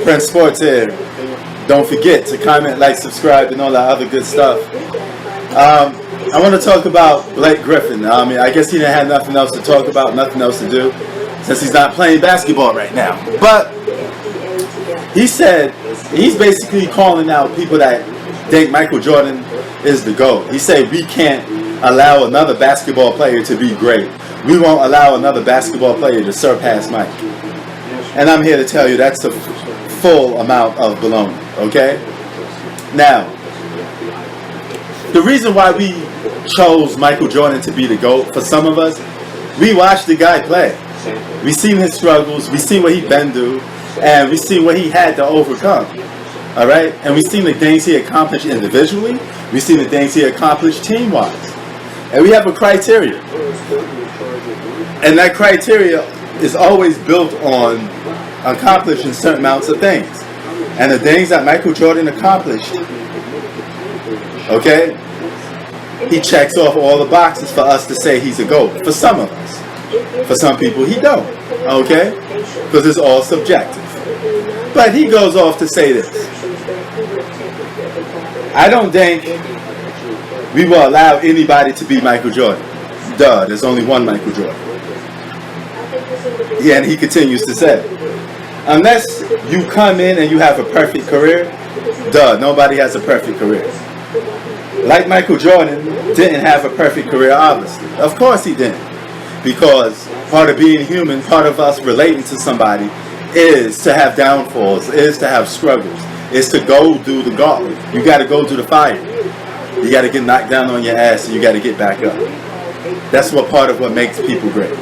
Prince Sports here. Don't forget to comment, like, subscribe, and all that other good stuff. I want to talk about Blake Griffin. I mean, I guess he didn't have nothing else to talk about, nothing else to do, since he's not playing basketball right now. But he said he's basically calling out people that think Michael Jordan is the GOAT. He said we can't allow another basketball player to be great. We won't allow another basketball player to surpass Mike. And I'm here to tell you that's a full amount of baloney, okay? Now, the reason why we chose Michael Jordan to be the GOAT, for some of us, we watched the guy play. We seen his struggles, we seen what he been through, and we seen what he had to overcome. All right? And we seen the things he accomplished individually, we seen the things he accomplished team-wise. And we have a criteria. And that criteria is always built on accomplishing certain amounts of things. And the things that Michael Jordan accomplished, okay, he checks off all the boxes for us to say he's a GOAT. For some of us. For some people, he don't. Okay? Because it's all subjective. But he goes off to say this. I don't think we will allow anybody to be Michael Jordan. Duh, there's only one Michael Jordan. Yeah, and he continues to say, unless you come in and you have a perfect career, duh, nobody has a perfect career. Like Michael Jordan didn't have a perfect career, obviously. Of course he didn't. Because part of being human, part of us relating to somebody is to have downfalls, is to have struggles, is to go through the gauntlet. You got to go through the fire. You got to get knocked down on your ass and you got to get back up. That's what part of what makes people great.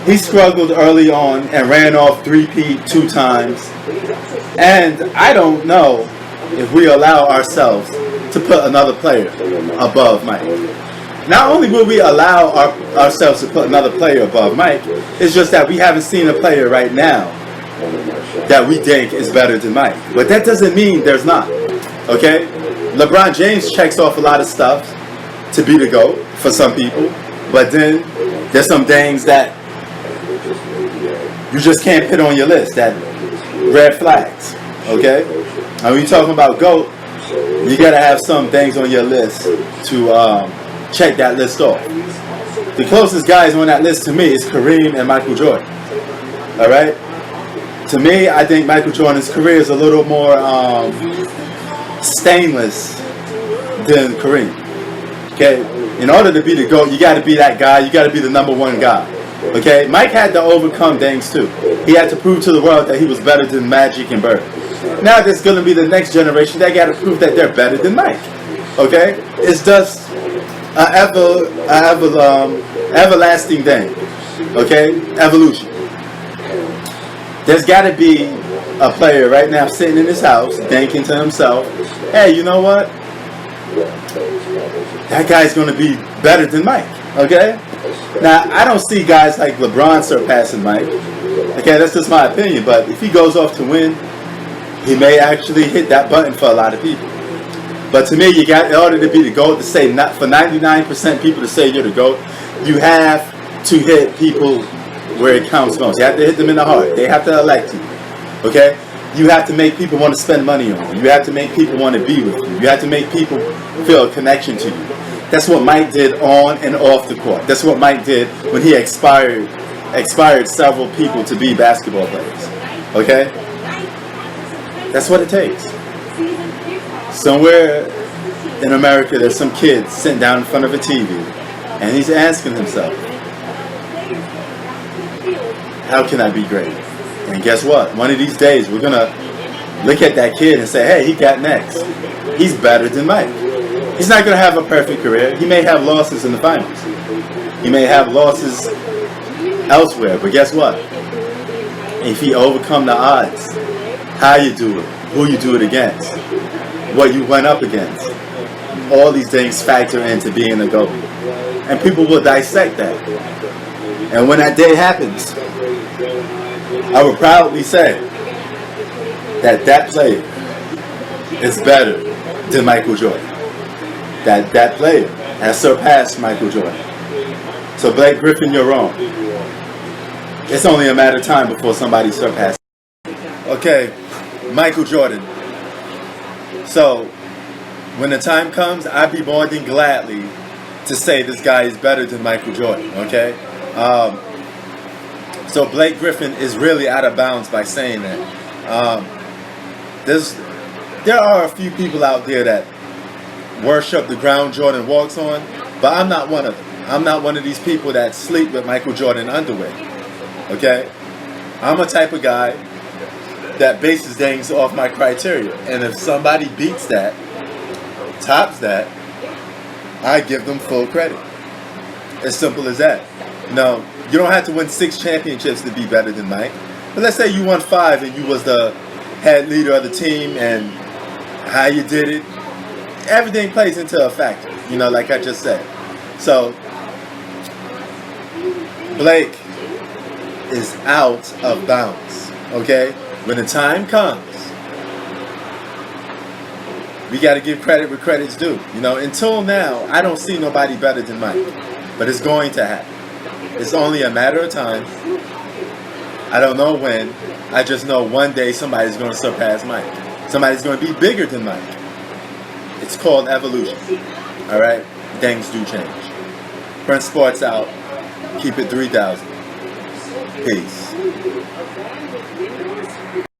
He struggled early on and ran off 3-peat 2 times. And I don't know if we allow ourselves to put another player above Mike. Not only will we allow ourselves to put another player above Mike, it's just that we haven't seen a player right now that we think is better than Mike. But that doesn't mean there's not. Okay? LeBron James checks off a lot of stuff to be the GOAT for some people. But then there's some things that you just can't put on your list, that red flags. Okay? And when you're talking about GOAT, you got to have some things on your list to check that list off. The closest guys on that list to me is Kareem and Michael Jordan. All right? To me, I think Michael Jordan's career is a little more stainless than Kareem. Okay? In order to be the GOAT, you got to be that guy. You got to be the number one guy. Okay? Mike had to overcome things too. He had to prove to the world that he was better than Magic and Bird. Now there's going to be the next generation that got to prove that they're better than Mike. Okay? It's just an everlasting thing. Okay? Evolution. There's got to be a player right now sitting in his house thinking to himself, hey, you know what? That guy's going to be better than Mike. Okay? Now, I don't see guys like LeBron surpassing Mike. Okay, that's just my opinion. But if he goes off to win, he may actually hit that button for a lot of people. But to me, you got, in order to be the GOAT, to say not for 99% people to say you're the GOAT, you have to hit people where it counts most. You have to hit them in the heart. They have to elect you. Okay? You have to make people want to spend money on you. You have to make people want to be with you. You have to make people feel a connection to you. That's what Mike did on and off the court. That's what Mike did when he expired several people to be basketball players. Okay? That's what it takes. Somewhere in America, there's some kid sitting down in front of a TV, and he's asking himself, how can I be great? And guess what? One of these days, we're going to look at that kid and say, hey, he got next. He's better than Mike. He's not going to have a perfect career. He may have losses in the finals. He may have losses elsewhere. But guess what? If he overcome the odds, how you do it, who you do it against, what you went up against, all these things factor into being a GOAT. And people will dissect that. And when that day happens, I would proudly say that that player is better than Michael Jordan. That player has surpassed Michael Jordan. So Blake Griffin, you're wrong. It's only a matter of time before somebody surpasses. Okay, Michael Jordan. So, when the time comes, I'd be more than gladly to say this guy is better than Michael Jordan, okay? So Blake Griffin is really out of bounds by saying that. There are a few people out there that worship the ground Jordan walks on, but I'm not one of them. I'm not one of these people that sleep with Michael Jordan underwear, okay? I'm a type of guy that bases things off my criteria, and if somebody beats that, tops that, I give them full credit. As simple as that. No, you don't have to win 6 championships to be better than Mike. But let's say you won 5 and you was the head leader of the team, and how you did it, everything plays into a factor, like I just said. So, Blake is out of bounds, okay? When the time comes, we got to give credit where credit's due. Until now, I don't see nobody better than Mike. But it's going to happen. It's only a matter of time. I don't know when. I just know one day somebody's going to surpass Mike. Somebody's going to be bigger than Mike. It's called evolution. All right? Things do change. Prince Sports out. Keep it 3,000. Peace.